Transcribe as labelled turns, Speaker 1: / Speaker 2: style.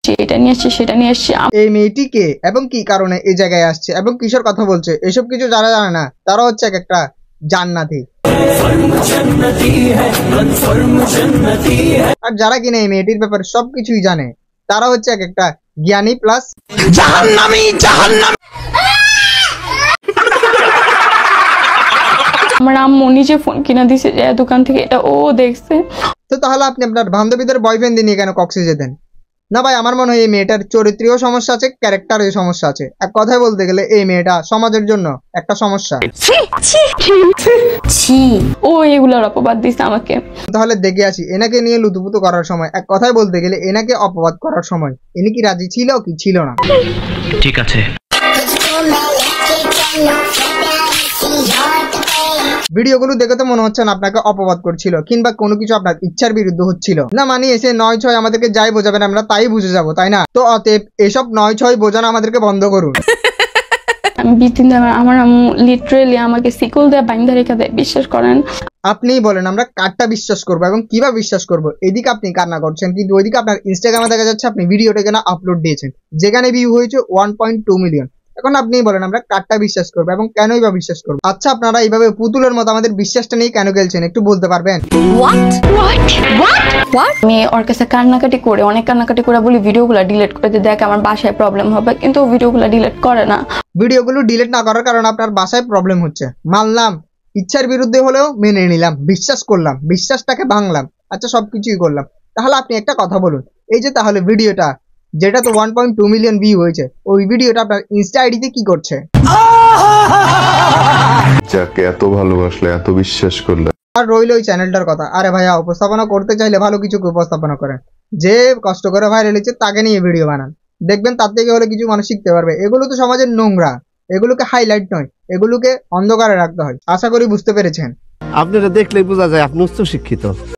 Speaker 1: এটা নিয়ে আসছি সেটা নিয়ে আসছি।
Speaker 2: এই মেয়েটি কে এবং কি কারণে এই জায়গায় আসছে এবং কিসের কথা বলছে এসব কিছু যারা জানে না তারা হচ্ছে এক একটা জান্নাতি। আর যারা কিনা এই মেয়েটির ব্যাপারে সবকিছুই জানে তারা হচ্ছে এক একটা জ্ঞানী প্লাস জাহান্নামী।
Speaker 1: আমার আম্মু নিজে ফোন কিনা দিছে যে দোকান থেকে, এটা ও দেখছে।
Speaker 2: তো তাহলে আপনি আপনার বান্ধবীদের বয়ফ্রেন্ড নিয়ে কেন কক্সে যেতেন না ভাই? আমার মনে হয় এই মেয়েটার চরিত্রেও সমস্যা আছে, ক্যারেক্টারেও সমস্যা আছে। এক কথায় বলতে গেলে এই মেয়েটা সমাজের জন্য একটা সমস্যা।
Speaker 1: ও এগুলার অপবাদ দিছে আমাকে।
Speaker 2: তাহলে দেখে আসি এনাকে নিয়ে লুতুপুতু করার সময়, এক কথায় বলতে গেলে এনাকে অপবাদ করার সময় ইনি কি রাজি ছিল কি ছিল না?
Speaker 3: ঠিক আছে।
Speaker 2: ভিডিওগুলো দেখে তো মনে হচ্ছে না আপনাকে অপবাদ করছিল কিংবা কোনো কিছু আপনার ইচ্ছার বিরুদ্ধে হচ্ছিল না। মানে এসে 9-6 আমাদেরকে যাই বোঝাবেন আমরা তাই বুঝে যাবো, তাই না? তো অতএব এসব 9-6 বোঝানো আমাদেরকে বন্ধ করুন।
Speaker 1: আমি 20 দিন ধরে আমার আম্মু লিটারেলি আমাকে সিকল দিয়ে বাইন্ধা রেখে দেয়, বিশ্বাস করেন।
Speaker 2: আপনিই বলেন আমরা কারটা বিশ্বাস করবো এবং কিভাবে বিশ্বাস করবো? এদিকে আপনি কান্না করছেন কিন্তু ওইদিকে আপনার ইনস্টাগ্রামে দেখা যাচ্ছে আপনি ভিডিওটা কেন আপলোড দিয়েছেন যেখানে ভিউ হয়েছে 1.2 মিলিয়ন। এখন আপনিই বলেন আমরা কারটা বিশ্বাস করবো এবং কেনই বা বিশ্বাস করবো? আচ্ছা আপনারা এইভাবে পুতুলের মতো আমাদের বিশ্বাসটা নিয়ে কেন খেলছেন একটু বলতে পারবেন?
Speaker 1: আমি ওর কাছে কান্নাকাটি করে অনেক কান্নাকাটি করে বলি ভিডিওগুলো ডিলিট করে দিয়ে, দেখ আমার বাসায় প্রবলেম হবে, কিন্তু ভিডিওগুলো ডিলিট করে না।
Speaker 2: ভিডিওগুলো ডিলিট না করার কারণে আপনার বাসায় প্রবলেম হচ্ছে, মানলাম, ইচ্ছার বিরুদ্ধে হলেও মেনে নিলাম, বিশ্বাস করলাম, বিশ্বাসটাকে ভাঙলাম, আচ্ছা সবকিছুই করলাম। তাহলে আপনি একটা কথা বলুন, এই যে তাহলে ভিডিওটা যেটা তো 1.2 মিলিয়ন ভিউ হয়েছে ওই ভিডিওটা আপনার ইনস্টা আইডিতে কি করছে?
Speaker 4: যাকে এত ভালোবাসলে এত বিশ্বাস করলে।
Speaker 2: আর রইল ওই চ্যানেলটার কথা। আরে ভাইয়া উপস্থাপনা করতে চাইলে ভালো কিছু উপস্থাপনা করেন, যে কষ্ট করে ভাইরাল হচ্ছে তাকে নিয়ে ভিডিও বানান, দেখবেন তার থেকে হলে কিছু মানুষ শিখতে পারবে। এগুলো তো সমাজের নোংরা, এগুলোকে হাইলাইট নয়, এগুলোকে অন্ধকারে রাখতে হয়। আশা করি বুঝতে পেরেছেন।
Speaker 5: আপনারা দেখলেই বোঝা যায় আপনি উচ্চ শিক্ষিত।